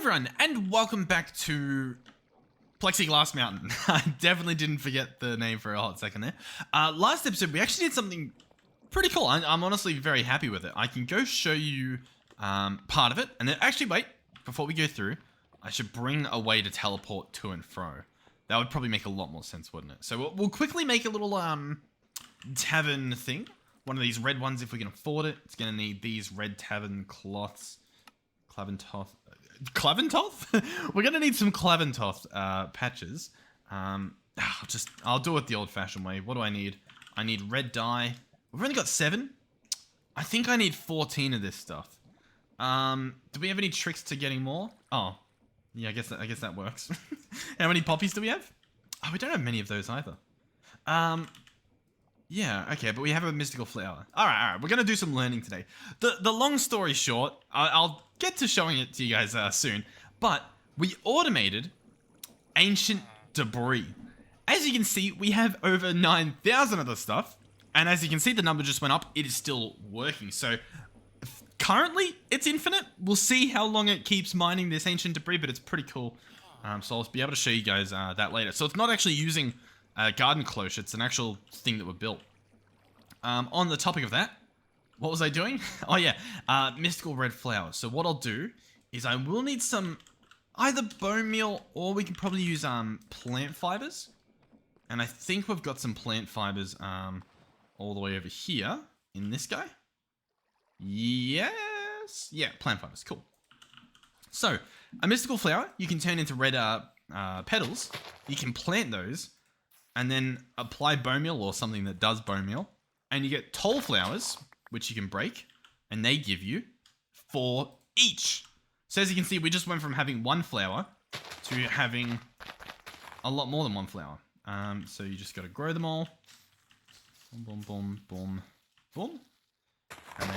everyone, and welcome back to Plexiglass Mountain. I definitely didn't forget the name for a hot second there. Last episode, we actually did something pretty cool. I'm honestly very happy with it. I can go show you part of it, and then actually, wait, before we go through, I should bring a way to teleport to and fro. That would probably make a lot more sense, wouldn't it? So we'll quickly make a little tavern thing. One of these red ones if we can afford it. It's going to need these red tavern cloths. Claventoth? We're going to need some Claventoth patches. I'll do it the old-fashioned way. What do I need? I need red dye. We've only got 7. I think I need 14 of this stuff. Do we have any tricks to getting more? Oh, yeah, I guess that works. How many poppies do we have? Oh, we don't have many of those either. Yeah, okay, but we have a mystical flower. Alright, we're gonna do some learning today. The long story short, I'll get to showing it to you guys soon, but we automated ancient debris. As you can see, we have over 9,000 of the stuff, and as you can see, the number just went up. It is still working, so currently, it's infinite. We'll see how long it keeps mining this ancient debris, but it's pretty cool. So I'll be able to show you guys that later. So it's not actually using garden cloche, it's an actual thing that we built. On the topic of that, what was I doing? Oh yeah, mystical red flowers. So what I'll do is I will need some either bone meal or we can probably use plant fibers. And I think we've got some plant fibers all the way over here in this guy. Yes, yeah, plant fibers, cool. So a mystical flower you can turn into red petals. You can plant those and then apply bone meal or something that does bone meal, and you get tall flowers, which you can break, and they give you 4 each. So as you can see, we just went from having 1 flower to having a lot more than 1 flower. So you just got to grow them all. Boom, boom, boom, boom, boom. And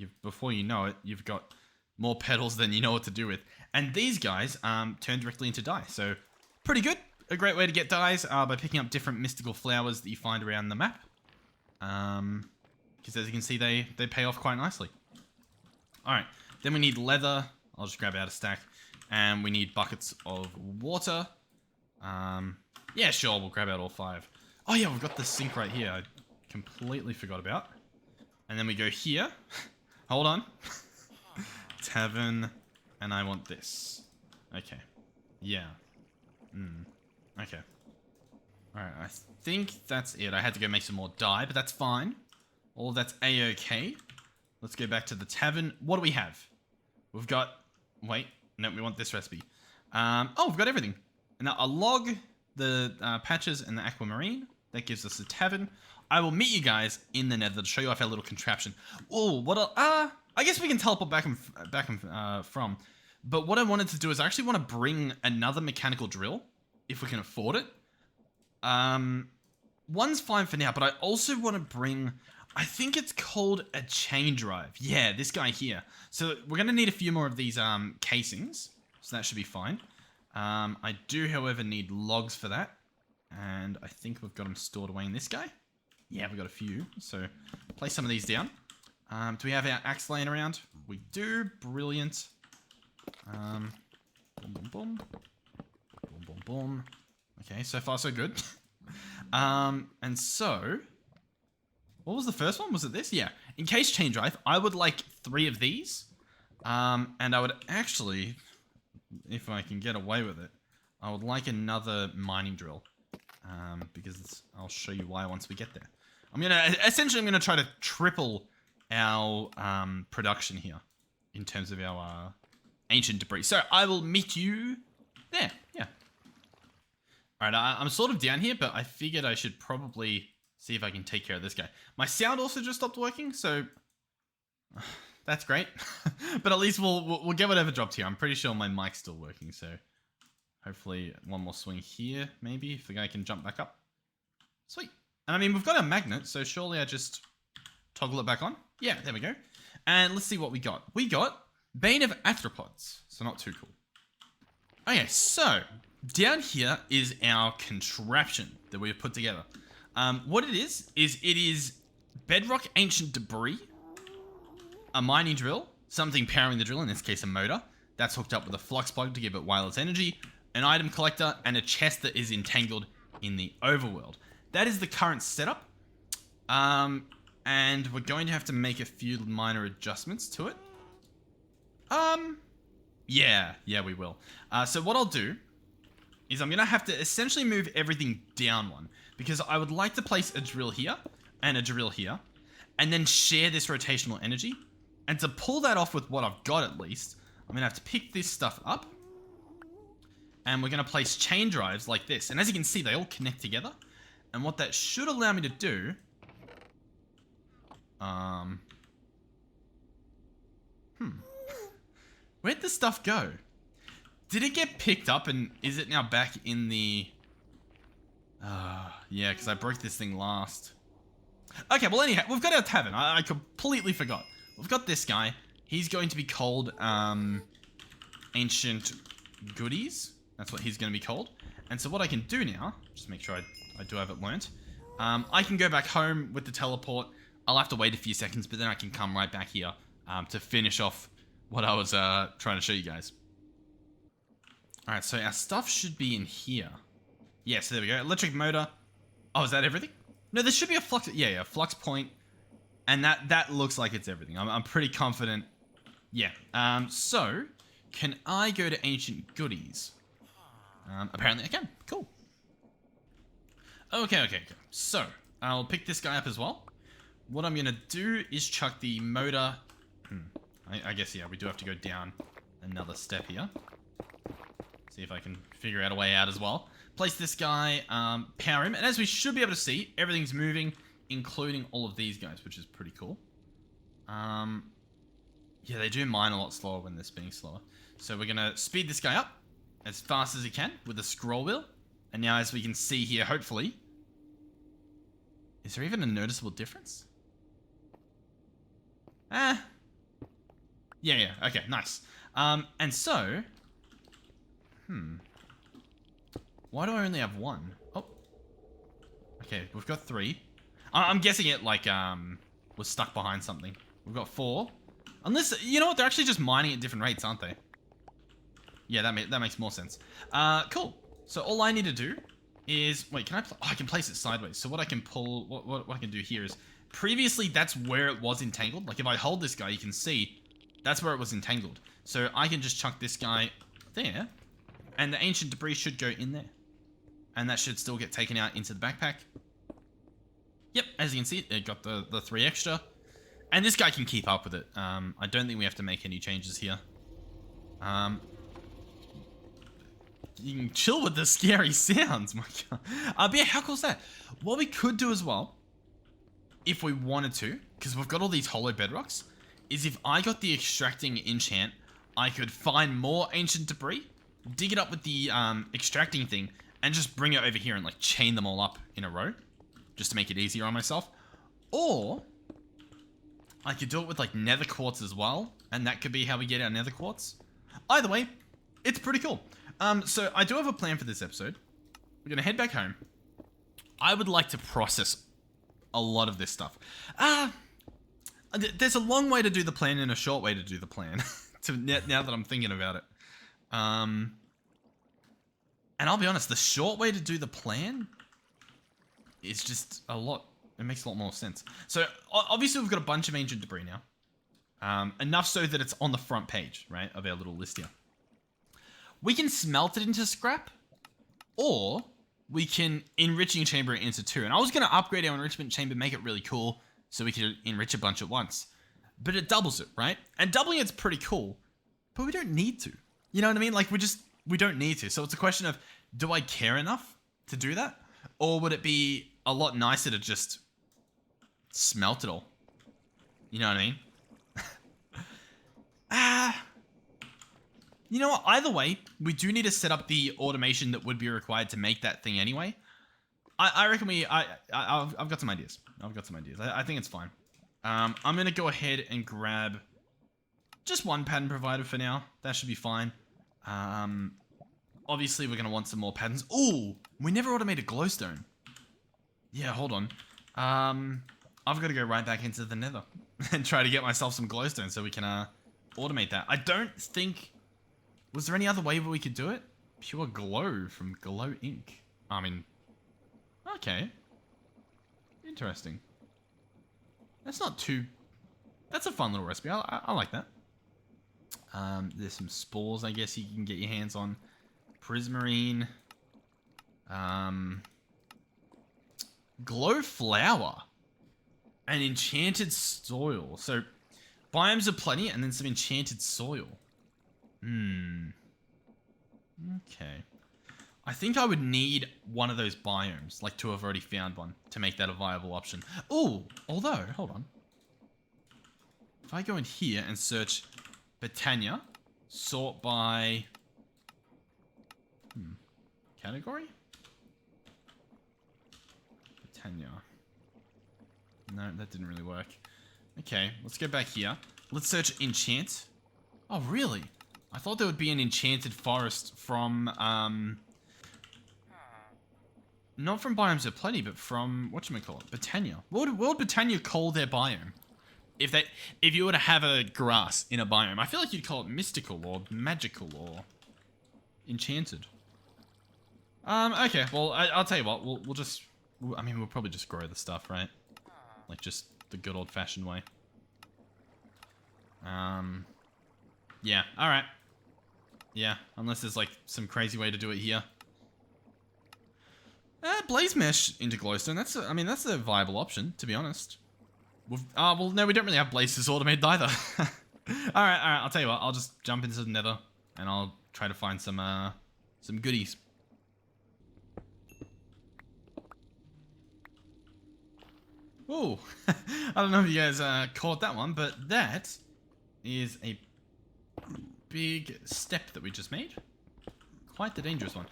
then, before you know it, you've got more petals than you know what to do with. And these guys turn directly into dye, so pretty good. A great way to get dyes by picking up different mystical flowers that you find around the map. Because as you can see, they pay off quite nicely. Alright, then we need leather. I'll just grab out a stack. And we need buckets of water. Yeah, sure, we'll grab out all 5. Oh yeah, we've got the sink right here. I completely forgot about. And then we go here. Hold on. Tavern. And I want this. Okay. Yeah. Okay. Alright, I think that's it. I had to go make some more dye, but that's fine. All of that's A-okay. Let's go back to the tavern. What do we have? We've got... Wait. No, we want this recipe. Oh, we've got everything. Now, a log, the patches, and the aquamarine. That gives us a tavern. I will meet you guys in the nether to show you off our little contraption. Oh, what I guess we can teleport back and from. But what I wanted to do is I actually want to bring another mechanical drill, if we can afford it. One's fine for now, but I also want to bring, I think it's called a chain drive. Yeah, this guy here. So we're going to need a few more of these casings, so that should be fine. I do, however, need logs for that. And I think we've got them stored away in this guy. Yeah, we've got a few. So place some of these down. Do we have our axe laying around? We do. Brilliant. Boom, boom, boom. Boom, boom, boom. Okay, so far so good. And so, what was the first one? Was it this? Yeah. In case chain drive, I would like 3 of these. And I would actually, if I can get away with it, I would like another mining drill. Because I'll show you why once we get there. I'm gonna try to triple our production here in terms of our ancient debris. So I will meet you there. Yeah. All right. I'm sort of down here, but I figured I should probably see if I can take care of this guy. My sound also just stopped working, so that's great. But at least we'll get whatever dropped here. I'm pretty sure my mic's still working, so. Hopefully one more swing here, maybe, if the guy can jump back up. Sweet. And I mean, we've got a magnet, so surely I just toggle it back on. Yeah, there we go. And let's see what we got. We got Bane of Arthropods, so not too cool. Okay, so down here is our contraption that we have put together. What it is bedrock ancient debris, a mining drill, something powering the drill, in this case a motor, That's hooked up with a flux plug to give it wireless energy, an item collector, and a chest that is entangled in the overworld. That is the current setup. And we're going to have to make a few minor adjustments to it. Yeah, we will. So what I'll do is I'm going to have to essentially move everything down one, because I would like to place a drill here and a drill here, and then share this rotational energy. And to pull that off with what I've got at least, I'm going to have to pick this stuff up, and we're going to place chain drives like this. And as you can see, they all connect together. And what that should allow me to do... Where'd the stuff go? Did it get picked up and is it now back in the... yeah, because I broke this thing last. Okay, well anyhow, we've got our tavern. I completely forgot. We've got this guy. He's going to be called, Ancient Goodies. That's what he's going to be called. And so what I can do now, just make sure I do have it learnt. I can go back home with the teleport. I'll have to wait a few seconds, but then I can come right back here to finish off what I was trying to show you guys. Alright, so our stuff should be in here. Yeah, so there we go. Electric motor. Oh, is that everything? No, there should be a flux... Yeah, flux point. And that looks like it's everything. I'm pretty confident. Yeah. So, can I go to Ancient Goodies? Apparently I can. Cool. Okay. So, I'll pick this guy up as well. What I'm going to do is chuck the motor... I guess, yeah, we do have to go down another step here. See if I can figure out a way out as well. Place this guy, power him, and as we should be able to see, everything's moving, including all of these guys, which is pretty cool. Yeah, they do mine a lot slower when they're spinning slower. So we're going to speed this guy up as fast as he can with the scroll wheel. And now as we can see here, hopefully... Is there even a noticeable difference? Yeah, okay, nice. And so... Why do I only have one? Oh. Okay, we've got 3. I'm guessing it, like, was stuck behind something. We've got 4. Unless, you know what, they're actually just mining at different rates, aren't they? Yeah, that makes more sense. Cool. So all I need to do is... Wait, can I... I can place it sideways. So what I can pull... What I can do here is... Previously, that's where it was entangled. Like, if I hold this guy, you can see... That's where it was entangled. So I can just chuck this guy there. And the ancient debris should go in there. And that should still get taken out into the backpack. Yep, as you can see, it got the 3 extra. And this guy can keep up with it. I don't think we have to make any changes here. You can chill with the scary sounds, my god. But yeah, how cool is that? What we could do as well, if we wanted to, because we've got all these hollow bedrocks, is if I got the extracting enchant, I could find more ancient debris, dig it up with the extracting thing, and just bring it over here and like chain them all up in a row, just to make it easier on myself. Or I could do it with like nether quartz as well, and that could be how we get our nether quartz. Either way, it's pretty cool. So I do have a plan for this episode. We're gonna head back home. I would like to process a lot of this stuff. There's a long way to do the plan and a short way to do the plan. Now that I'm thinking about it. And I'll be honest, the short way to do the plan is just a lot. It makes a lot more sense. So obviously we've got a bunch of ancient debris now. Enough so that it's on the front page, right, of our little list here. We can smelt it into scrap, or we can enriching chamber it into 2. And I was going to upgrade our enrichment chamber, make it really cool, so we could enrich a bunch at once. But it doubles it, right? And doubling it's pretty cool, but we don't need to. You know what I mean? Like, we don't need to. So it's a question of, do I care enough to do that? Or would it be a lot nicer to just smelt it all? You know what I mean? You know what? Either way, we do need to set up the automation that would be required to make that thing anyway. I reckon I've got some ideas. I think it's fine. I'm going to go ahead and grab just one pattern provider for now. That should be fine. Obviously, we're going to want some more patterns. Ooh, we never automated glowstone. Yeah, hold on. I've got to go right back into the nether and try to get myself some glowstone so we can automate that. I don't think Was there any other way where we could do it? Pure glow from Glow Ink. I mean, okay. Interesting. That's not too... That's a fun little recipe. I like that. There's some spores, I guess, you can get your hands on. Prismarine. Glow flower. And enchanted soil. So, biomes are plenty, and then some enchanted soil. Okay. I think I would need one of those biomes, like to have already found one, to make that a viable option. Oh, although, hold on. If I go in here and search Botania, sort by... category? Botania. No, that didn't really work. Okay, let's go back here. Let's search enchant. Oh, really? I thought there would be an enchanted forest from, not from Biomes of Plenty, but from, whatchamacallit, Botania. What would Botania call their biome? If you were to have a grass in a biome, I feel like you'd call it mystical or magical or enchanted. Okay, well, I'll tell you what, we'll probably just grow the stuff, right? Like, just the good old-fashioned way. Yeah, alright. Yeah, unless there's, like, some crazy way to do it here. Blaze mesh into glowstone, that's a viable option, to be honest. Well, no, we don't really have blazes automated either. Alright, I'll tell you what, I'll just jump into the nether, and I'll try to find some goodies. Ooh, I don't know if you guys caught that one, but that is a big step that we just made. Quite the dangerous one.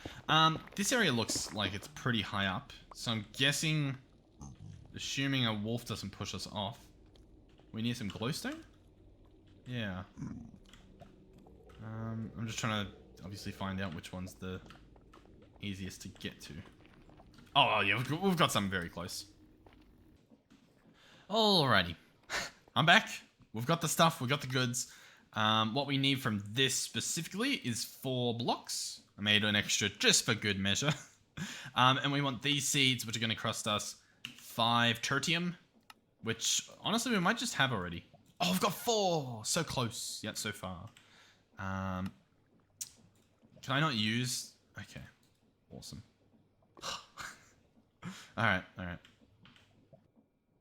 This area looks like it's pretty high up, so I'm guessing, assuming a wolf doesn't push us off, we need some glowstone? Yeah. I'm just trying to obviously find out which one's the easiest to get to. Oh yeah, we've got some very close. Alrighty. I'm back. We've got the stuff, we've got the goods. What we need from this specifically is 4 blocks. I made an extra just for good measure. And we want these seeds, which are going to cost us 5 tertium, which honestly we might just have already. Oh, I've got 4! So close, yet so far. Can I not use... Okay, awesome. Alright.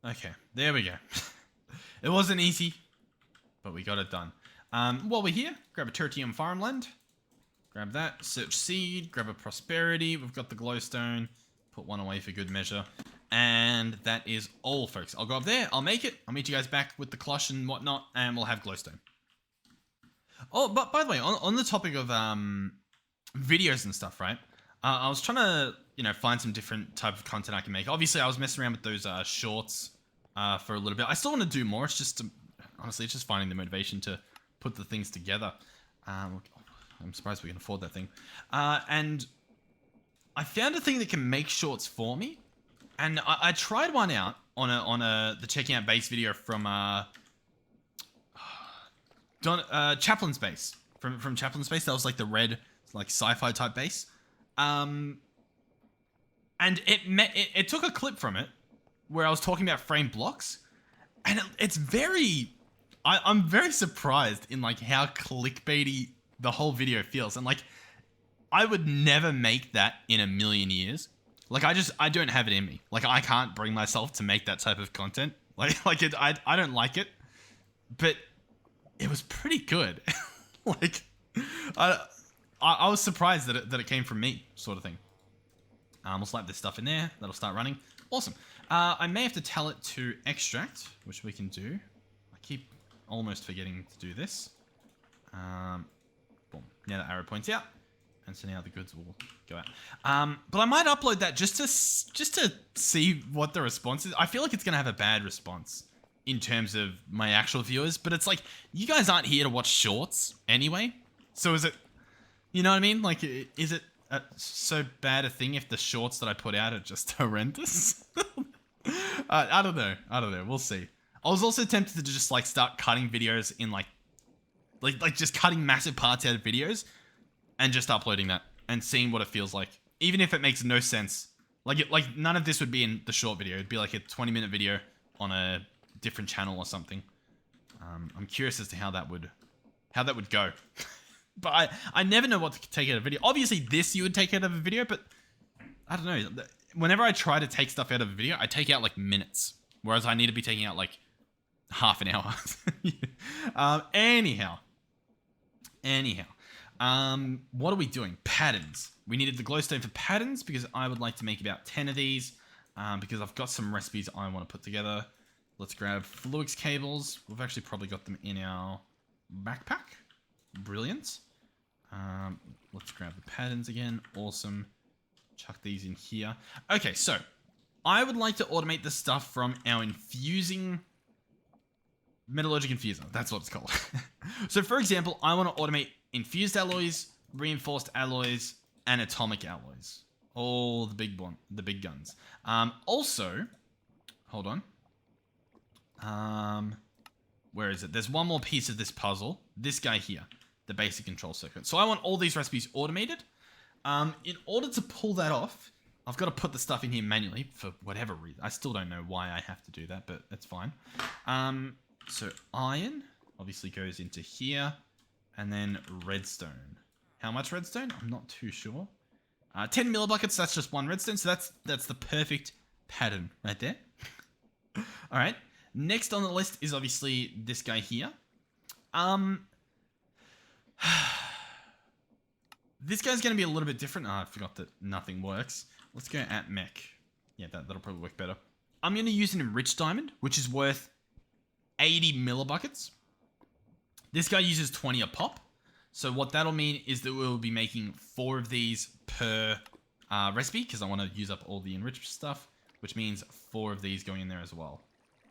Okay, there we go. It wasn't easy, but we got it done. While we're here, grab a tertium farmland. Grab that, search seed, grab a prosperity. We've got the glowstone. Put one away for good measure. And that is all, folks. I'll go up there, I'll make it. I'll meet you guys back with the cloche and whatnot, and we'll have glowstone. Oh, but by the way, on the topic of videos and stuff, right? I was trying to, find some different type of content I can make. Obviously, I was messing around with those shorts for a little bit. I still want to do more. It's just, honestly, it's just finding the motivation to put the things together. I'm surprised we can afford that thing. And I found a thing that can make shorts for me. And I tried one out on the checking out base video from Chaplin's base. From Chaplin's base, that was like the red, like sci-fi type base. And it took a clip from it where I was talking about frame blocks, and it's very... I'm very surprised in like how clickbaity the whole video feels, and like I would never make that in a million years. Like I don't have it in me. Like I can't bring myself to make that type of content. I don't like it, but it was pretty good. Like I was surprised that it came from me, sort of thing. We'll slap this stuff in there. That'll start running. Awesome. I may have to tell it to extract, which we can do. I keep almost forgetting to do this. Boom. Now the arrow points out, and so now the goods will go out. But I might upload that just to see what the response is. I feel like it's gonna have a bad response in terms of my actual viewers, but it's like you guys aren't here to watch shorts anyway. So is it? You know what I mean? Like, is it so bad a thing if the shorts that I put out are just horrendous? I don't know. We'll see. I was also tempted to just like start cutting videos in like just cutting massive parts out of videos and just uploading that and seeing what it feels like, even if it makes no sense. Like none of this would be in the short video. It'd be like a 20-minute video on a different channel or something. I'm curious as to how that would go. But I never know what to take out of a video. Obviously, this you would take out of a video, but I don't know. Whenever I try to take stuff out of a video, I take out like minutes, whereas I need to be taking out like half an hour. Anyhow, what are we doing? Patterns. We needed the glowstone for patterns because I would like to make about 10 of these because I've got some recipes I want to put together. Let's grab Fluix cables. We've actually probably got them in our backpack. Brilliant. Let's grab the patterns again. Awesome. Chuck these in here. Okay, so I would like to automate the stuff from our infusing metallurgic infuser. That's what it's called. So for example, I want to automate infused alloys, reinforced alloys, and atomic alloys. All the big guns. Also, hold on. Where is it? There's one more piece of this puzzle. This guy here, the basic control circuit. So I want all these recipes automated. In order to pull that off, I've got to put the stuff in here manually for whatever reason. I still don't know why I have to do that, but it's fine. So iron obviously goes into here, and then redstone. How much redstone? I'm not too sure. 10 millibuckets, that's just one redstone, so that's the perfect pattern right there. All right. Next on the list is obviously this guy here. This guy's going to be a little bit different. I forgot that nothing works. Let's go at mech. Yeah, that'll probably work better. I'm going to use an enriched diamond, which is worth 80 millibuckets. This guy uses 20 a pop. So what that'll mean is that we'll be making 4 of these per recipe, because I want to use up all the enriched stuff, which means 4 of these going in there as well.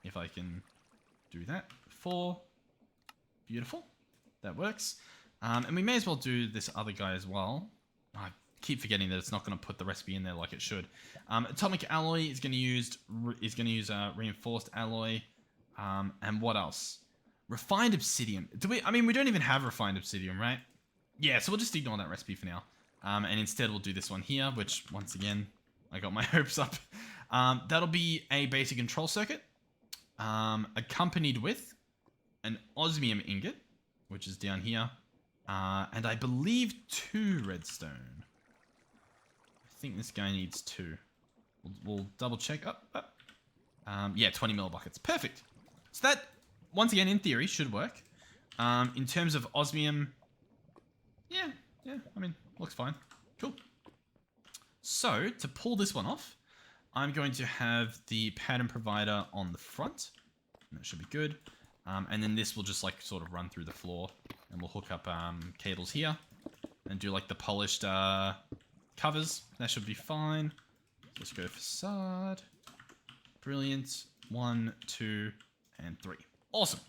If I can do that. 4. Beautiful. That works. And we may as well do this other guy as well. I keep forgetting that it's not going to put the recipe in there like it should. Atomic alloy is going to use reinforced alloy. And what else? Refined obsidian. We don't even have refined obsidian, right? Yeah, so we'll just ignore that recipe for now. And instead we'll do this one here, which once again, I got my hopes up. That'll be a basic control circuit, accompanied with an osmium ingot, which is down here. And I believe 2 redstone. I think this guy needs 2. We'll double check. Yeah, 20 millibuckets. Perfect. So that, once again, in theory, should work. In terms of osmium, yeah, looks fine. Cool. So, to pull this one off, I'm going to have the pattern provider on the front. And that should be good. And then this will just like sort of run through the floor, and we'll hook up cables here and do like the polished covers. That should be fine. Let's go facade. Brilliant. 1, 2, and 3. Awesome.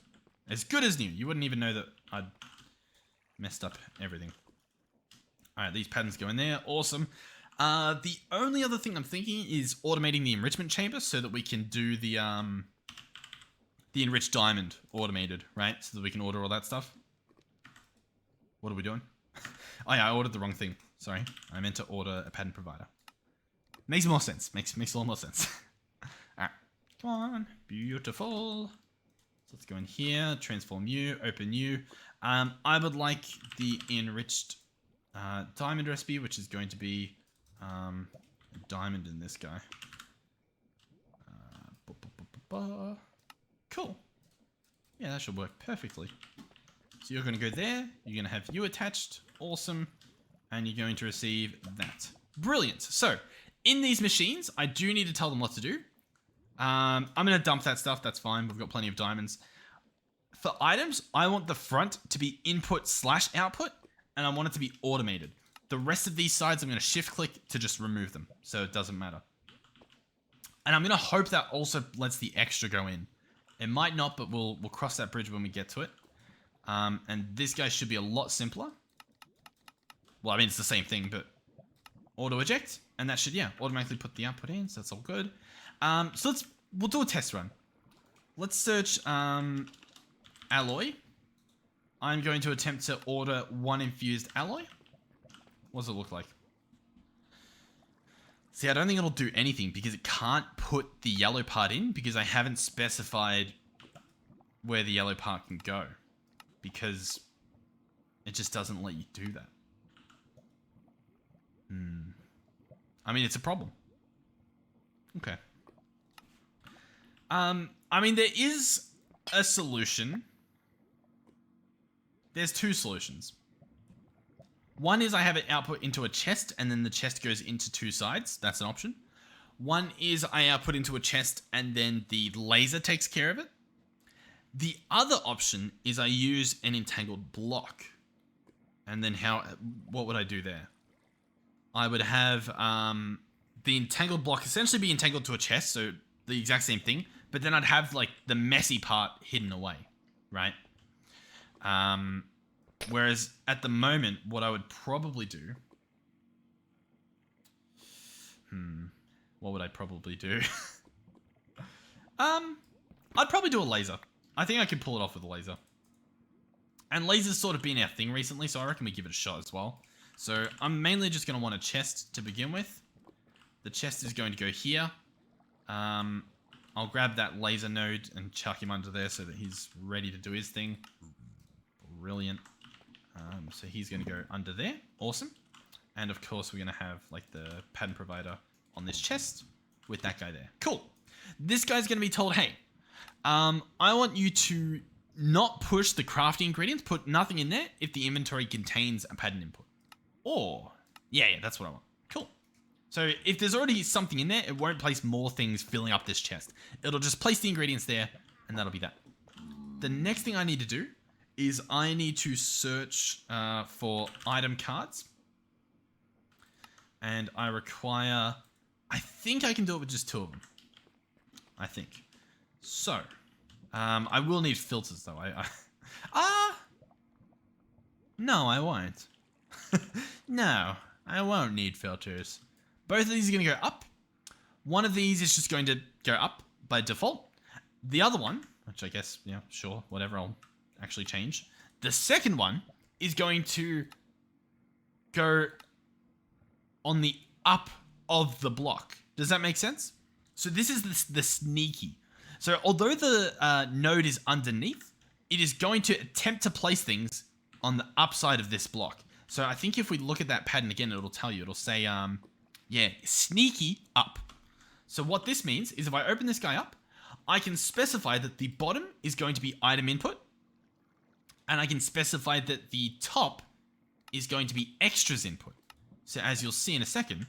As good as new. You wouldn't even know that I'd messed up everything. All right, these patterns go in there. Awesome. The only other thing I'm thinking is automating the enrichment chamber so that we can do the enriched diamond automated, right? So that we can order all that stuff. What are we doing? Oh yeah, I ordered the wrong thing. Sorry. I meant to order a pattern provider. Makes more sense. Makes a lot more sense. Alright. Come on. Beautiful. So let's go in here. Transform you. Open you. I would like the enriched diamond recipe, which is going to be a diamond in this guy. Cool. Yeah, that should work perfectly. So you're going to go there. You're going to have you attached. Awesome. And you're going to receive that. Brilliant. So, in these machines, I do need to tell them what to do. I'm going to dump that stuff. That's fine. We've got plenty of diamonds. For items, I want the front to be input/output, and I want it to be automated. The rest of these sides, I'm going to shift-click to just remove them, so it doesn't matter. And I'm going to hope that also lets the extra go in. It might not, but we'll cross that bridge when we get to it. And this guy should be a lot simpler. Well, I mean, it's the same thing, but auto eject, and that should, yeah, automatically put the output in, so that's all good. So we'll do a test run. Let's search alloy. I'm going to attempt to order 1 infused alloy. What does it look like? See, I don't think it'll do anything because it can't put the yellow part in because I haven't specified where the yellow part can go. Because it just doesn't let you do that. I mean, it's a problem. Okay. I mean, there is a solution. There's two solutions. One is I have it output into a chest and then the chest goes into two sides. That's an option. One is I output into a chest and then the laser takes care of it. The other option is I use an entangled block. And then what would I do there? I would have the entangled block essentially be entangled to a chest, so the exact same thing, but then I'd have like the messy part hidden away, right? Whereas at the moment, what I would probably do... What would I probably do? I'd probably do a laser. I think I could pull it off with a laser. And laser's sort of been our thing recently, so I reckon we give it a shot as well. So I'm mainly just going to want a chest to begin with. The chest is going to go here. I'll grab that laser node and chuck him under there so that he's ready to do his thing. Brilliant. So he's going to go under there. Awesome. And of course we're going to have like the pattern provider on this chest with that guy there. Cool. This guy's going to be told, hey, I want you to not push the crafting ingredients, put nothing in there if the inventory contains a pattern input. Or, yeah, that's what I want. Cool. So if there's already something in there, it won't place more things filling up this chest. It'll just place the ingredients there, and that'll be that. The next thing I need to do is I need to search for item cards. And I require... I think I can do it with just two of them. I think. So, I will need filters, though. No, I won't. No, I won't need filters. Both of these are going to go up. One of these is just going to go up by default. The other one, which I guess, yeah, sure, whatever, I'll actually change. The second one is going to go on the up of the block. Does that make sense? So this is the sneaky. So although the node is underneath, it is going to attempt to place things on the upside of this block. So I think if we look at that pattern again, it'll tell you. It'll say, yeah, sneaky up. So what this means is if I open this guy up, I can specify that the bottom is going to be item input. And I can specify that the top is going to be extras input. So as you'll see in a second,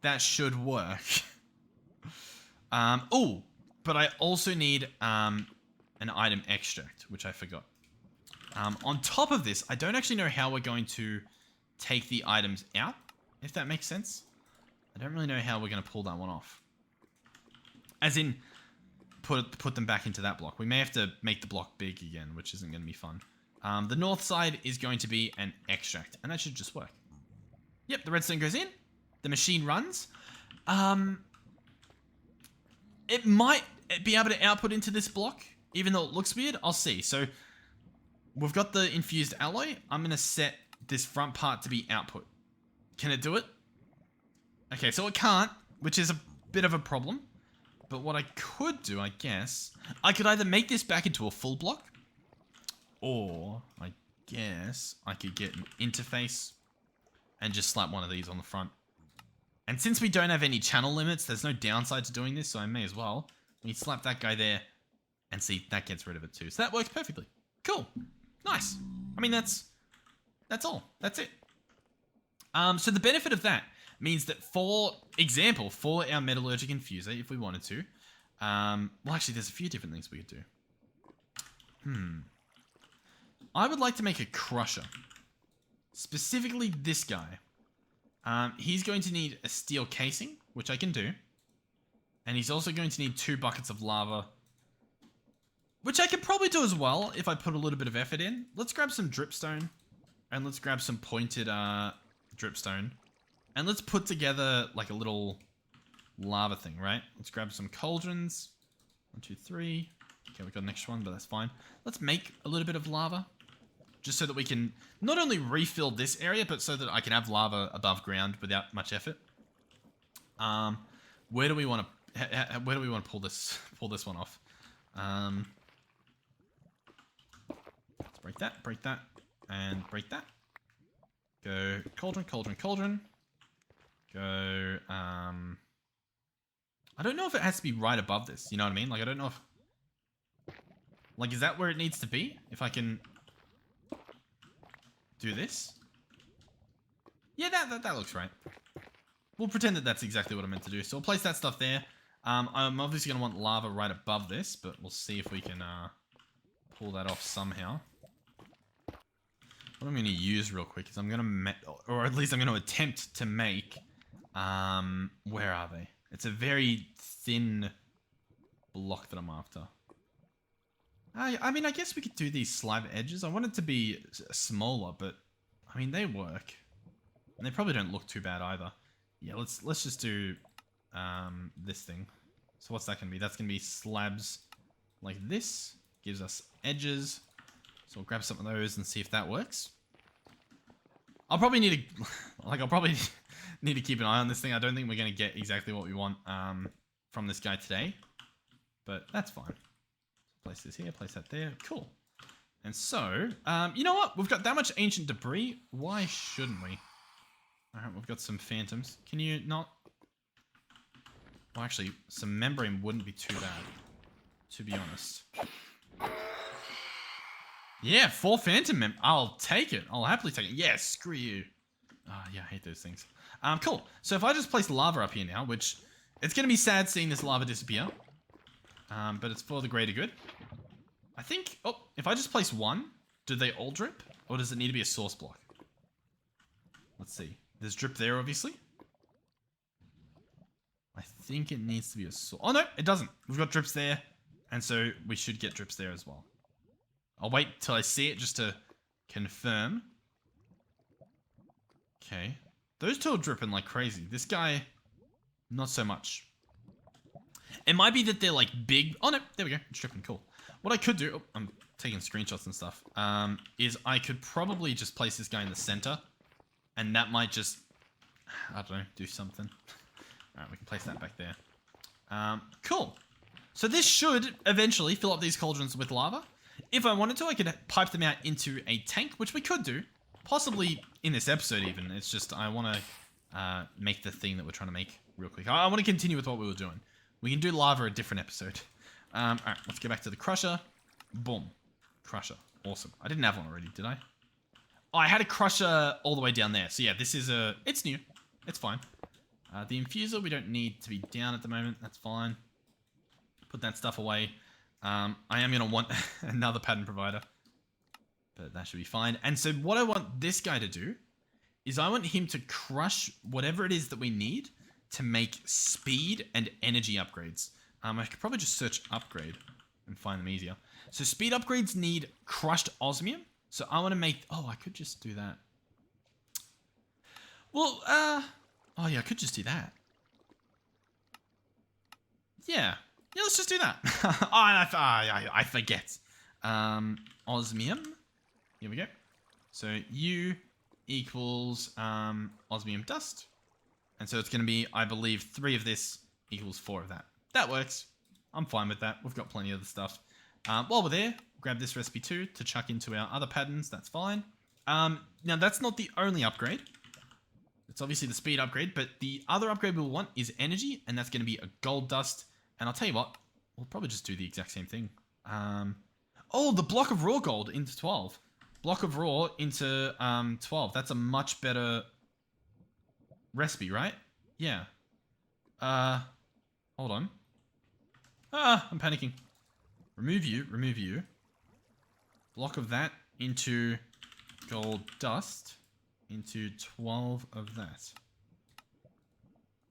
that should work. Oh, but I also need an item extract, which I forgot. On top of this, I don't actually know how we're going to take the items out, if that makes sense. I don't really know how we're going to pull that one off. As in, put them back into that block. We may have to make the block big again, which isn't going to be fun. The north side is going to be an extract, and that should just work. Yep, the redstone goes in. The machine runs. It might be able to output into this block, even though it looks weird. I'll see. So we've got the infused alloy. I'm going to set this front part to be output. Can it do it? Okay, so it can't, which is a bit of a problem. But what I could do, I guess, I could either make this back into a full block, or I guess I could get an interface and just slap one of these on the front. And since we don't have any channel limits, there's no downside to doing this, so I may as well. We slap that guy there, and see, that gets rid of it too. So that works perfectly. Cool. Nice. I mean, that's all. That's it. So the benefit of that means that, for example, for our metallurgic infuser, if we wanted to, well, actually, there's a few different things we could do. I would like to make a crusher. Specifically this guy. He's going to need a steel casing, which I can do. And he's also going to need 2 buckets of lava, which I could probably do as well if I put a little bit of effort in. Let's grab some dripstone, and let's grab some pointed dripstone. And let's put together like a little lava thing, right? Let's grab some cauldrons. 1, 2, 3. Okay, we've got an extra one, but that's fine. Let's make a little bit of lava. just so that we can not only refill this area, but so that I can have lava above ground without much effort. Where do we want to pull this one off? Let's break that, and break that. Go cauldron, cauldron, cauldron. Go, I don't know if it has to be right above this, you know what I mean? Like, I don't know if... Like, is that where it needs to be? If I can... do this? Yeah, that looks right. We'll pretend that that's exactly what I meant to do. So we'll place that stuff there. I'm obviously going to want lava right above this, but we'll see if we can pull that off somehow. What I'm going to use real quick is I'm going to... or at least I'm going to attempt to make... where are they? It's a very thin block that I'm after. I mean, I guess we could do these slab edges. I want it to be smaller, but I mean, they work. And they probably don't look too bad either. Yeah, let's just do this thing. So what's that going to be? That's going to be slabs like this. Gives us edges. So we'll grab some of those and see if that works. I'll probably need to... like, I'll probably need to keep an eye on this thing. I don't think we're going to get exactly what we want from this guy today. But that's fine. Place this here, place that there. Cool. And so, you know what? We've got that much ancient debris. Why shouldn't we? Alright, we've got some phantoms. Can you not... Well, actually, some membrane wouldn't be too bad, to be honest. Yeah, 4 phantom I'll take it. I'll happily take it. Yeah, screw you. Oh, yeah, I hate those things. Cool. So if I just place lava up here now, which... It's going to be sad seeing this lava disappear. But it's for the greater good. I think... Oh, if I just place one, do they all drip? Or does it need to be a source block? Let's see. There's drip there, obviously. I think it needs to be a source... Oh, no, it doesn't. We've got drips there. And so we should get drips there as well. I'll wait till I see it just to confirm. Okay. Those two are dripping like crazy. This guy, not so much. It might be that they're like big. Oh no, there we go. It's dripping. Cool. What I could do, oh, I'm taking screenshots and stuff, is I could probably just place this guy in the center. And that might just, I don't know, do something. Alright, we can place that back there. Cool. So this should eventually fill up these cauldrons with lava. If I wanted to, I could pipe them out into a tank, which we could do. Possibly in this episode even. It's just I want to make the thing that we're trying to make real quick. I want to continue with what we were doing. We can do lava a different episode. Alright, let's go back to the crusher. Boom. Crusher. Awesome. I didn't have one already, did I? Oh, I had a crusher all the way down there. So yeah, this is a... It's new. It's fine. The infuser, we don't need to be down at the moment. That's fine. Put that stuff away. I am going to want another pattern provider. But that should be fine. And so what I want this guy to do is I want him to crush whatever it is that we need to make speed and energy upgrades. I could probably just search upgrade and find them easier. So speed upgrades need crushed osmium. So I want to make... Oh, I could just do that. Well, oh yeah, I could just do that. Yeah. Yeah, let's just do that. Oh, I forget. Osmium. Here we go. So U equals osmium dust. And so it's going to be, I believe, 3 of this equals 4 of that. That works. I'm fine with that. We've got plenty of the stuff. While we're there, grab this recipe too to chuck into our other patterns. That's fine. Now, that's not the only upgrade. It's obviously the speed upgrade, but the other upgrade we'll want is energy, and that's going to be a gold dust. And I'll tell you what, we'll probably just do the exact same thing. Oh, the block of raw gold into 12. Block of raw into 12. That's a much better recipe, right? Yeah. Hold on. I'm panicking. Remove you. Block of that into gold dust into 12 of that.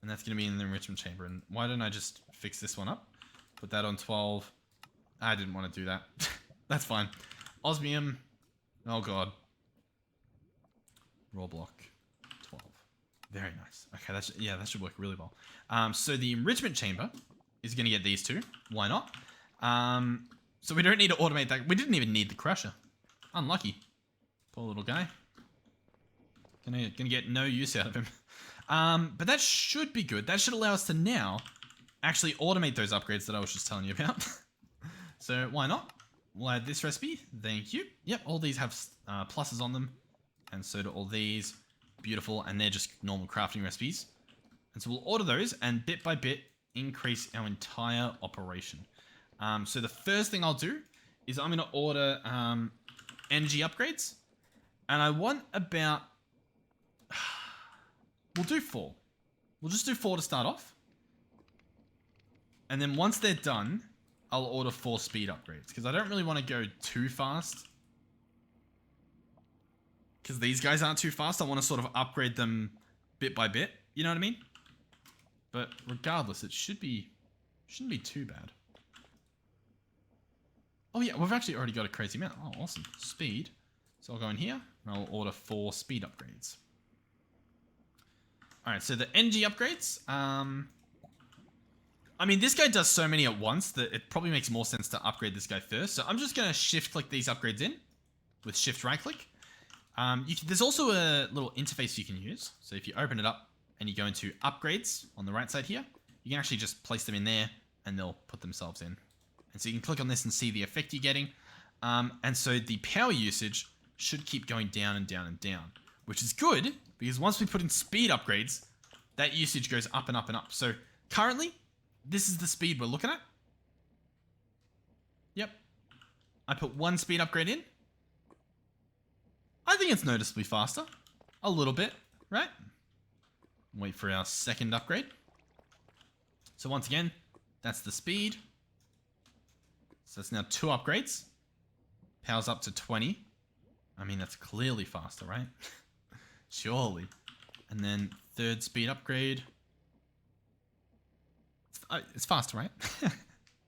And that's going to be in the enrichment chamber. And why don't I just fix this one up? Put that on 12. I didn't want to do that. That's fine. Osmium. Oh, God. Raw block. 12. Very nice. Okay, that should work really well. So the enrichment chamber is going to get these two. Why not? So we don't need to automate that. We didn't even need the crusher. Unlucky. Poor little guy. Gonna get no use out of him. But that should be good. That should allow us to now actually automate those upgrades that I was just telling you about. So why not? We'll add this recipe. Thank you. Yep, all these have pluses on them. And so do all these. Beautiful. And they're just normal crafting recipes. And so we'll order those and bit by bit increase our entire operation. So the first thing I'll do is I'm going to order energy upgrades. And I want about... We'll do 4. We'll just do 4 to start off. And then once they're done, I'll order 4 speed upgrades. Because I don't really want to go too fast. Because these guys aren't too fast. I want to sort of upgrade them bit by bit. You know what I mean? But regardless, it shouldn't be too bad. Oh yeah, we've actually already got a crazy amount. Oh, awesome. Speed. So I'll go in here and I'll order 4 speed upgrades. Alright, so the energy upgrades. I mean, this guy does so many at once that it probably makes more sense to upgrade this guy first. So I'm just going to shift click these upgrades in with shift right click. There's also a little interface you can use. So if you open it up and you go into upgrades on the right side here, you can actually just place them in there and they'll put themselves in. And so you can click on this and see the effect you're getting. And so the power usage should keep going down and down and down, which is good because once we put in speed upgrades, that usage goes up and up and up. So currently, this is the speed we're looking at. Yep. I put 1 speed upgrade in. I think it's noticeably faster. A little bit, right? Wait for our second upgrade. So once again, that's the speed. So that's now 2 upgrades. Powers up to 20. I mean, that's clearly faster, right? Surely. And then 3rd speed upgrade. It's faster, right?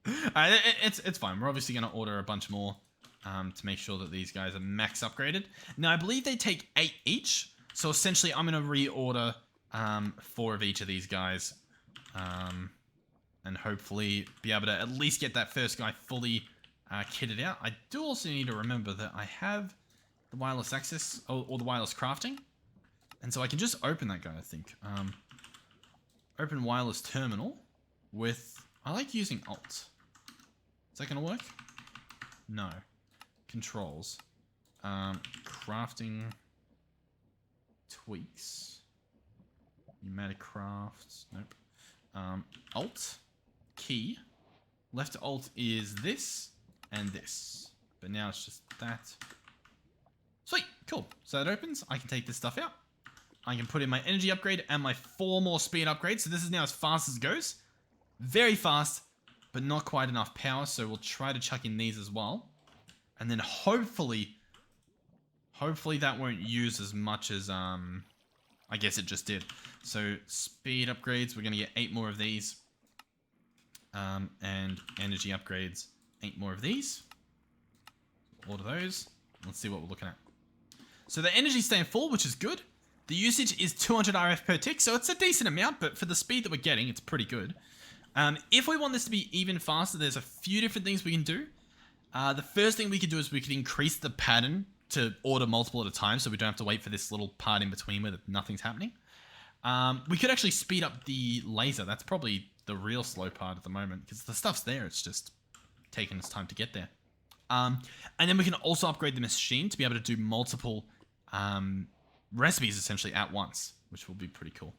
It's fine. We're obviously going to order a bunch more to make sure that these guys are max upgraded. Now, I believe they take 8 each. So essentially, I'm going to reorder 4 of each of these guys. And hopefully be able to at least get that first guy fully kitted out. I do also need to remember that I have the wireless access or the wireless crafting. And so I can just open that guy, I think. Open wireless terminal with... I like using Alt. Is that going to work? No. Controls. Crafting tweaks. Pneumatic crafts. Nope. Alt. Key. Left Alt is this and this. But now it's just that. Sweet. Cool. So that opens. I can take this stuff out. I can put in my energy upgrade and my 4 more speed upgrades. So this is now as fast as it goes. Very fast, but not quite enough power. So we'll try to chuck in these as well. And then hopefully that won't use as much as, I guess it just did. So speed upgrades, we're going to get 8 more of these. And energy upgrades, 8 more of these. Order those. Let's see what we're looking at. So the energy's staying full, which is good. The usage is 200 RF per tick, so it's a decent amount, but for the speed that we're getting, it's pretty good. If we want this to be even faster, there's a few different things we can do. The first thing we could do is we could increase the pattern to order multiple at a time, so we don't have to wait for this little part in between where nothing's happening. We could actually speed up the laser. That's probably the real slow part at the moment, because the stuff's there, it's just taking its time to get there. And then we can also upgrade the machine to be able to do multiple recipes essentially at once, which will be pretty cool.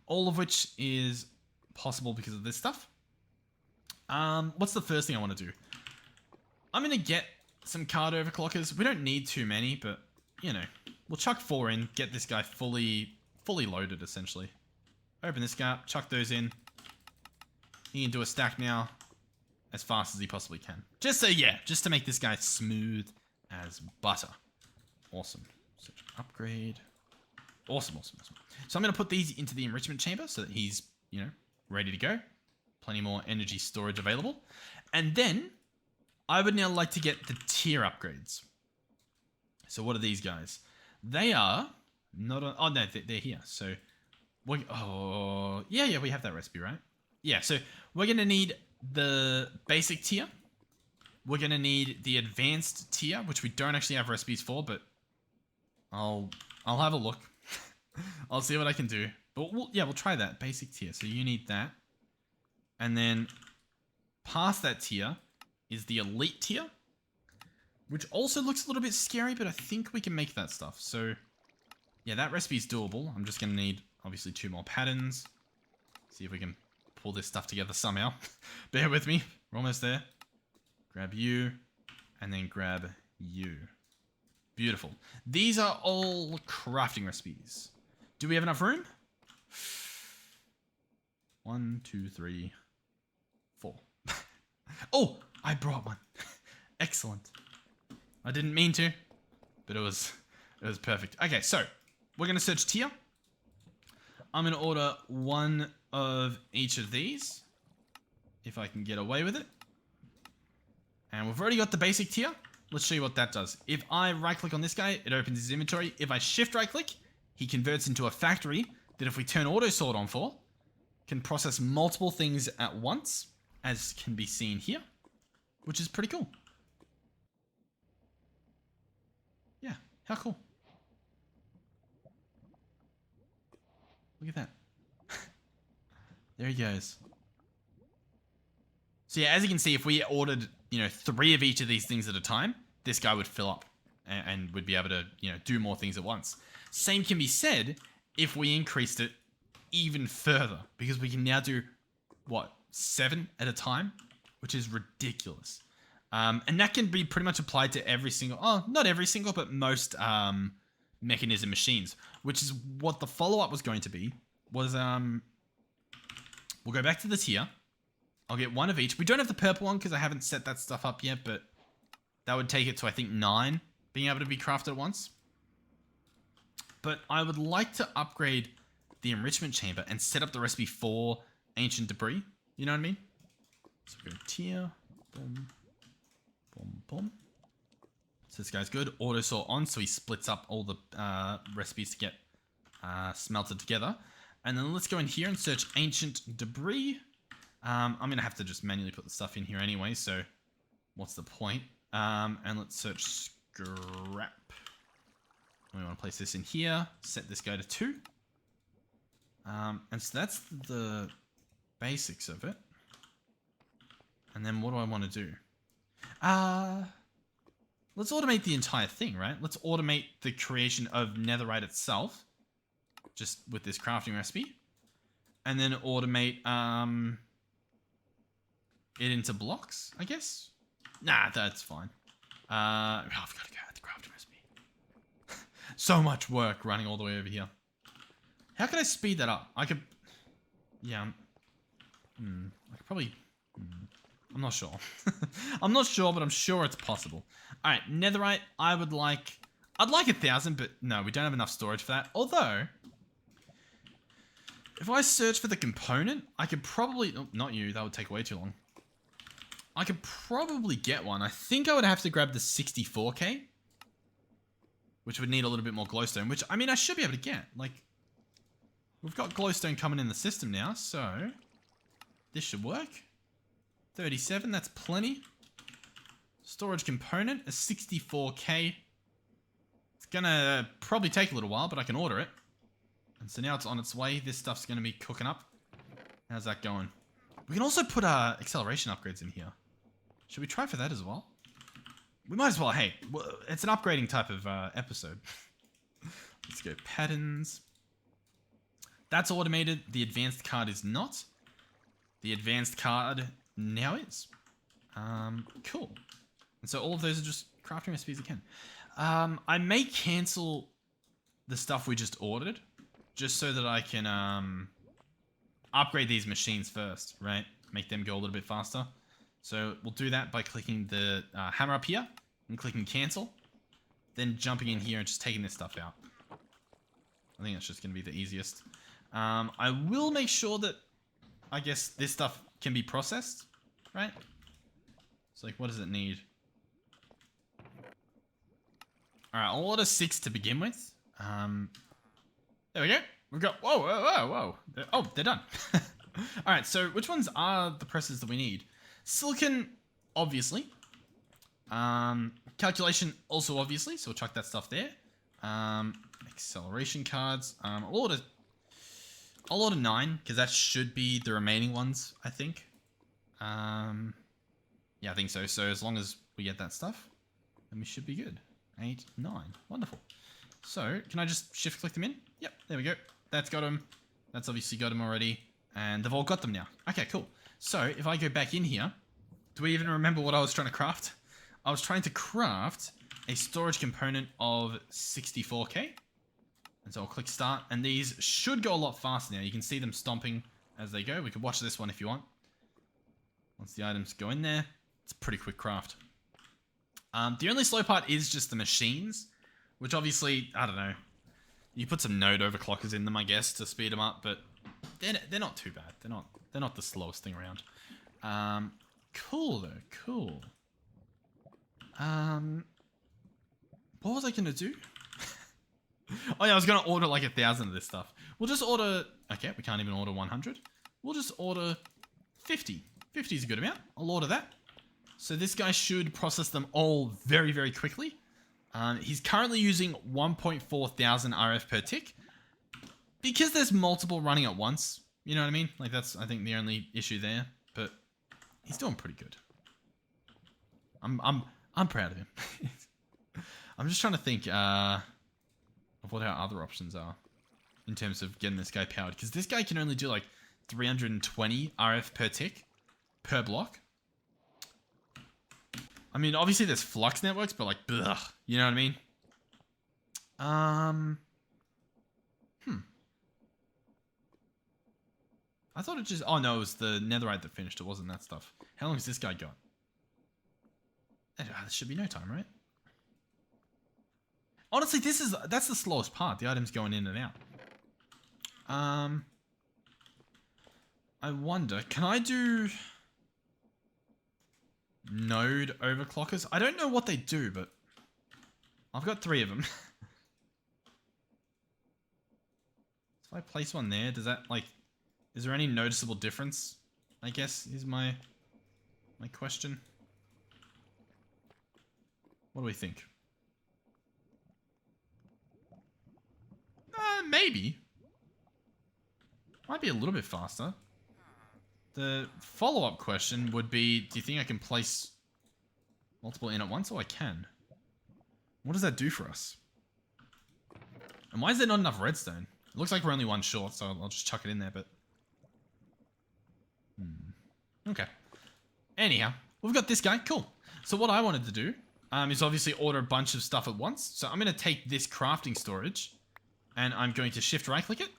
All of which is possible because of this stuff. What's the first thing I want to do? I'm going to get some card overclockers. We don't need too many, but, you know, we'll chuck 4 in, get this guy fully loaded, essentially. Open this guy up, chuck those in. He can do a stack now as fast as he possibly can. Just to make this guy smooth as butter. Awesome. So upgrade. Awesome. So I'm going to put these into the enrichment chamber so that he's, you know, ready to go. Plenty more energy storage available. And then I would now like to get the tier upgrades. So what are these guys? They are not on... Oh, no, they're here. So, we have that recipe, right? Yeah, so we're going to need the basic tier. we're going to need the advanced tier, which we don't actually have recipes for, but I'll have a look. I'll see what I can do. But we'll try that. Basic tier. So you need that. And then past that tier is the elite tier, which also looks a little bit scary, but I think we can make that stuff. So yeah, that recipe is doable. I'm just going to need, obviously, 2 more patterns. See if we can pull this stuff together somehow. Bear with me. We're almost there. Grab you, and then grab you. Beautiful. These are all crafting recipes. Do we have enough room? 1, 2, 3, 4. Oh, I brought one. Excellent. I didn't mean to, but it was perfect. Okay, so we're going to search tier. I'm going to order 1 of each of these, if I can get away with it. And we've already got the basic tier. Let's show you what that does. If I right-click on this guy, it opens his inventory. If I shift right-click, he converts into a factory that if we turn auto sort on for, can process multiple things at once, as can be seen here, which is pretty cool. Yeah, how cool. Look at that. There he goes. So yeah, as you can see, if we ordered, 3 of each of these things at a time, this guy would fill up and would be able to, do more things at once. Same can be said if we increased it even further, because we can now do, 7 at a time, which is ridiculous. And that can be pretty much applied to every single, not every single, but most mechanism machines, which is what the follow-up was going to be, was, we'll go back to the tier. I'll get 1 of each. We don't have the purple one because I haven't set that stuff up yet, but that would take it to, I think, 9 being able to be crafted at once. But I would like to upgrade the enrichment chamber and set up the recipe for ancient debris. You know what I mean? So we go tier. Boom. Boom, boom. So this guy's good. Auto sort on, so he splits up all the recipes to get smelted together. And then let's go in here and search ancient debris. I'm going to have to just manually put the stuff in here anyway, so what's the point? And let's search scrap. We want to place this in here, set this guy to 2. And so that's the basics of it. And then what do I want to do? Let's automate the entire thing, right? Let's automate the creation of netherite itself, just with this crafting recipe. And then automate it into blocks, I guess? Nah, that's fine. I've got to go at the crafting recipe. So much work running all the way over here. How can I speed that up? I could... Yeah. I could probably... I'm not sure. I'm not sure, but I'm sure it's possible. Alright, netherite, I'd like 1,000, but no, we don't have enough storage for that. Although, if I search for the component, I could probably... Oh, not you, that would take way too long. I could probably get one. I think I would have to grab the 64k, which would need a little bit more glowstone, which, I mean, I should be able to get. Like, we've got glowstone coming in the system now, so this should work. 37, that's plenty. Storage component, a 64k. It's gonna probably take a little while, but I can order it. And so now it's on its way. This stuff's gonna be cooking up. How's that going? We can also put acceleration upgrades in here. Should we try for that as well? We might as well. Hey, it's an upgrading type of episode. Let's go patterns. That's automated. The advanced card is not. The advanced card now is. Cool. And so all of those are just crafting recipes again. I may cancel the stuff we just ordered, just so that I can upgrade these machines first, right? Make them go a little bit faster. So we'll do that by clicking the hammer up here and clicking cancel. Then jumping in here and just taking this stuff out. I think that's just going to be the easiest. I will make sure that, I guess, this stuff can be processed, right? So, like, what does it need? Alright, I'll order 6 to begin with. There we go. We've got... Whoa, whoa, whoa, whoa. Oh, they're done. Alright, so which ones are the presses that we need? Silicon, obviously. Calculation also obviously, so we'll chuck that stuff there. Acceleration cards. I'll order 9 because that should be the remaining ones, I think. Yeah, I think so. So as long as we get that stuff, then we should be good. 8, 9, wonderful. So can I just shift click them in? Yep, there we go. That's got them. That's obviously got them already, and they've all got them now. Okay, cool. So if I go back in here, do we even remember what I was trying to craft? I was trying to craft a storage component of 64k. And so I'll click start, and these should go a lot faster now. You can see them stomping as they go. We could watch this one if you want. Once the items go in there, it's a pretty quick craft. The only slow part is just the machines, which obviously, I don't know. You put some node overclockers in them, I guess, to speed them up, but they're not too bad. They're not the slowest thing around. Cool though, cool. What was I gonna do? Oh yeah, I was gonna order like 1,000 of this stuff. We'll just order. Okay, we can't even order 100. We'll just order 50. 50 is a good amount. I'll order that. So this guy should process them all very, very quickly. He's currently using 1.4 thousand RF per tick. Because there's multiple running at once. You know what I mean? Like that's, I think, the only issue there. But he's doing pretty good. I'm proud of him. I'm just trying to think of what our other options are in terms of getting this guy powered. Because this guy can only do like 320 RF per tick per block. I mean, obviously there's flux networks, but like, ugh, you know what I mean? I thought it just, oh no, it was the netherite that finished. It wasn't that stuff. How long has this guy got? There should be no time, right? Honestly, that's the slowest part. The items going in and out. I wonder, can I do node overclockers? I don't know what they do, but I've got 3 of them. If I place one there, does that like, is there any noticeable difference? I guess is my question. What do we think? Maybe. Might be a little bit faster. The follow-up question would be, do you think I can place multiple in at once? Oh, I can. What does that do for us? And why is there not enough redstone? It looks like we're only 1 short, so I'll just chuck it in there, but... Okay. Anyhow, we've got this guy. Cool. So what I wanted to do is obviously order a bunch of stuff at once. So I'm going to take this crafting storage and I'm going to shift right click it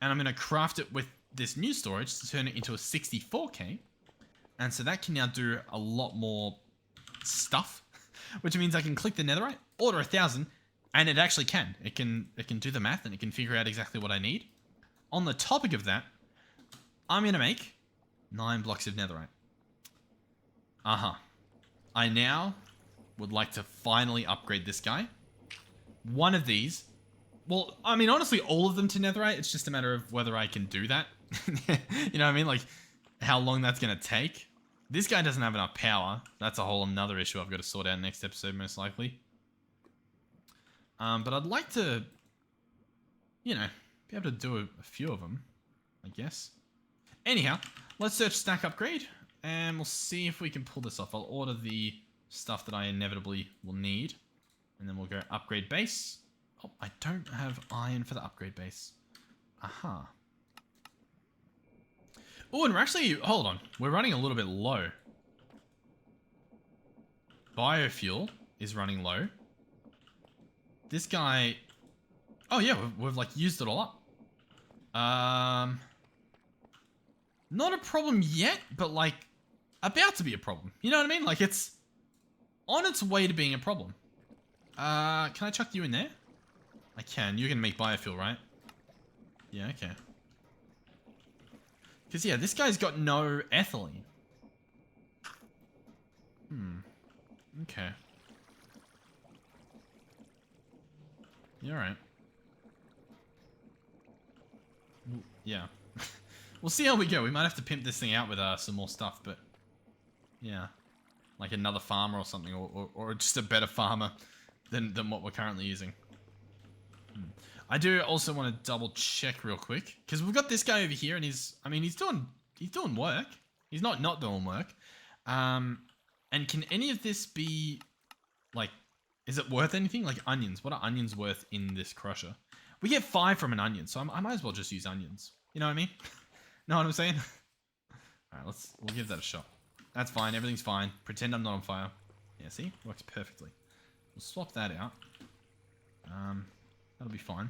and I'm going to craft it with this new storage to turn it into a 64k. And so that can now do a lot more stuff, which means I can click the netherite, order 1,000, and it actually can. It can do the math and it can figure out exactly what I need. On the topic of that, I'm going to make 9 blocks of netherite. I now would like to finally upgrade this guy. One of these, well, I mean, honestly, all of them to netherite. It's just a matter of whether I can do that. You know what I mean? Like, how long that's going to take. This guy doesn't have enough power. That's a whole another issue I've got to sort out next episode, most likely. But I'd like to, you know, be able to do a few of them, I guess. Anyhow, let's search stack upgrade, and we'll see if we can pull this off. I'll order the stuff that I inevitably will need, and then we'll go upgrade base. Oh, I don't have iron for the upgrade base. Aha. Oh, and we're actually, hold on, we're running a little bit low. Biofuel is running low. This guy, oh yeah, we've like used it all up. Not a problem yet, but like about to be a problem. You know what I mean? Like it's on its way to being a problem. Can I chuck you in there? I can. You're gonna make biofuel, right? Yeah, okay. Because yeah, this guy's got no ethylene. Okay. You alright? Yeah. We'll see how we go. We might have to pimp this thing out with some more stuff, but... Yeah. like another farmer or something, or just a better farmer than what we're currently using. I do also want to double check real quick because we've got this guy over here, and he's doing work. He's not doing work. And can any of this be like, is it worth anything? Like onions? What are onions worth in this crusher? We get 5 from an onion, so I might as well just use onions. You know what I mean? Know what I'm saying? All right, we'll give that a shot. That's fine. Everything's fine. Pretend I'm not on fire. Yeah, see, works perfectly. We'll swap that out. That'll be fine.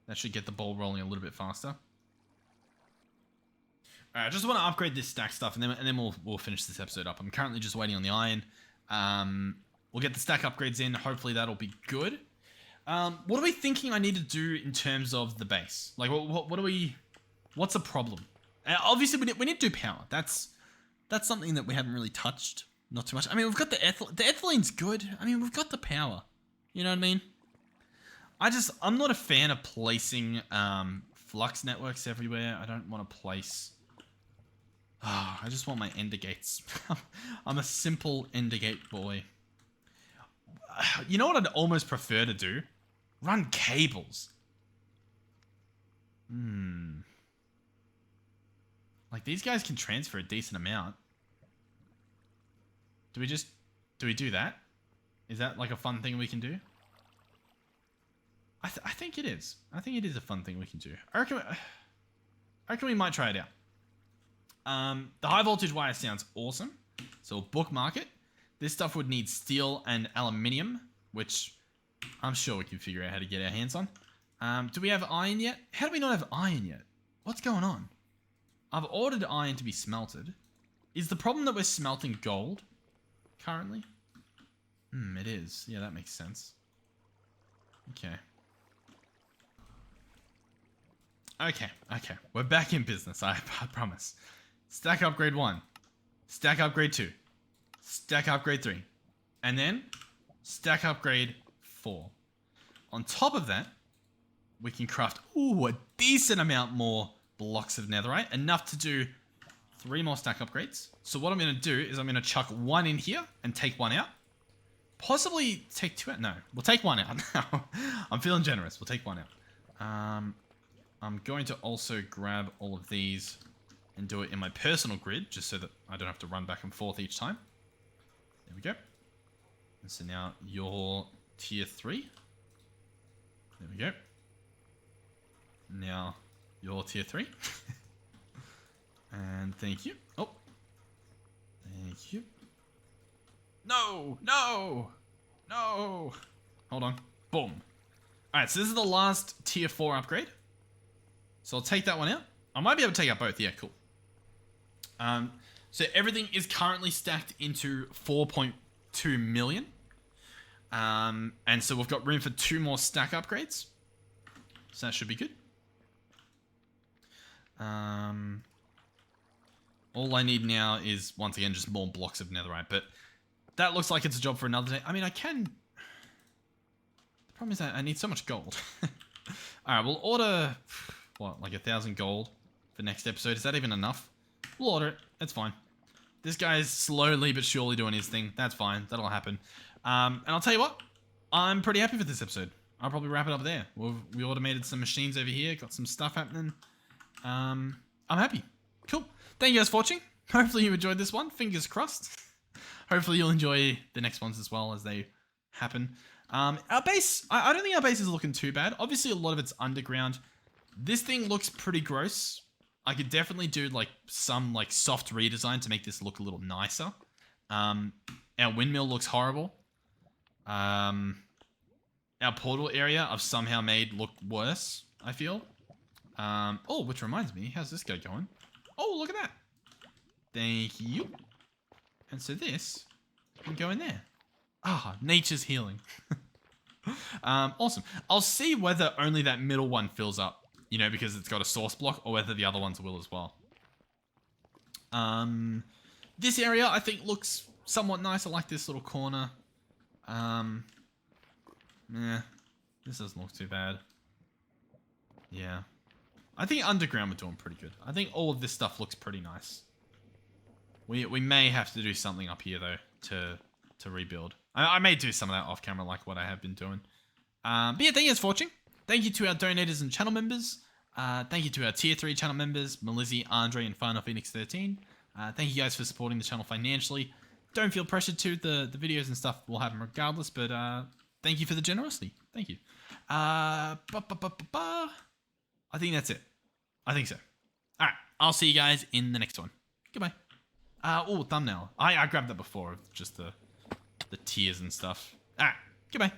That should get the ball rolling a little bit faster. All right, I just want to upgrade this stack stuff, and then we'll finish this episode up. I'm currently just waiting on the iron. We'll get the stack upgrades in. Hopefully that'll be good. What are we thinking I need to do in terms of the base? Like, what's the problem? Obviously, we need to do power. That's something that we haven't really touched. Not too much. I mean, we've got the ethylene's good. I mean, we've got the power. You know what I mean? I'm not a fan of placing flux networks everywhere. I don't want to place... Oh, I just want my ender gates. I'm a simple ender gate boy. You know what I'd almost prefer to do? Run cables. Like, these guys can transfer a decent amount. Do we do that? Is that like a fun thing we can do? I think it is. I think it is a fun thing we can do. I reckon we might try it out. The high voltage wire sounds awesome. So we'll bookmark it. This stuff would need steel and aluminium, which I'm sure we can figure out how to get our hands on. Do we have iron yet? How do we not have iron yet? What's going on? I've ordered iron to be smelted. Is the problem that we're smelting gold currently? It is. Yeah, that makes sense. Okay. Okay. We're back in business, I promise. Stack upgrade 1. Stack upgrade 2. Stack upgrade 3. And then stack upgrade 4. On top of that, we can craft a decent amount more blocks of netherite. Enough to do 3 more stack upgrades. So what I'm going to do is I'm going to chuck 1 in here and take 1 out. Possibly take 2 out. No, we'll take 1 out now. I'm feeling generous. We'll take 1 out. I'm going to also grab all of these and do it in my personal grid, just so that I don't have to run back and forth each time. There we go. And so now you're tier 3. There we go. Now you're tier 3. And thank you. Oh. Thank you. No! Hold on. Boom. Alright, so this is the last tier 4 upgrade. So I'll take that one out. I might be able to take out both. Yeah, cool. So everything is currently stacked into 4.2 million. And so we've got room for 2 more stack upgrades. So that should be good. All I need now is, once again, just more blocks of netherite. But that looks like it's a job for another day. I mean, I can... The problem is that I need so much gold. Alright, we'll order... What, like 1,000 gold for next episode? Is that even enough? We'll order it. That's fine. This guy's slowly but surely doing his thing. That's fine. That'll happen. And I'll tell you what. I'm pretty happy with this episode. I'll probably wrap it up there. We automated some machines over here. Got some stuff happening. I'm happy. Cool. Thank you guys for watching. Hopefully you enjoyed this one. Fingers crossed. Hopefully you'll enjoy the next ones as well as they happen. Our base, I don't think our base is looking too bad. Obviously a lot of it's underground. This thing looks pretty gross. I could definitely do like some like soft redesign to make this look a little nicer. Our windmill looks horrible. Our portal area I've somehow made look worse, I feel. Oh, which reminds me, how's this guy going? Oh, look at that. Thank you. And so this can go in there. Ah, nature's healing. Awesome. I'll see whether only that middle one fills up. You know, because it's got a source block, or whether the other ones will as well. This area, I think, looks somewhat nice. I like this little corner. This doesn't look too bad. Yeah. I think underground we're doing pretty good. I think all of this stuff looks pretty nice. We may have to do something up here though to rebuild. I may do some of that off camera, like what I have been doing. But yeah, thank you guys for watching. Thank you to our donators and channel members. Thank you to our tier 3 channel members, Melizzi, Andre, and Final Phoenix 13. Thank you guys for supporting the channel financially. Don't feel pressured to. The videos and stuff will happen regardless, but thank you for the generosity. Thank you. I think that's it. I think so. All right, I'll see you guys in the next one. Goodbye. Oh, thumbnail. I grabbed that before, just the tiers and stuff. All right, goodbye.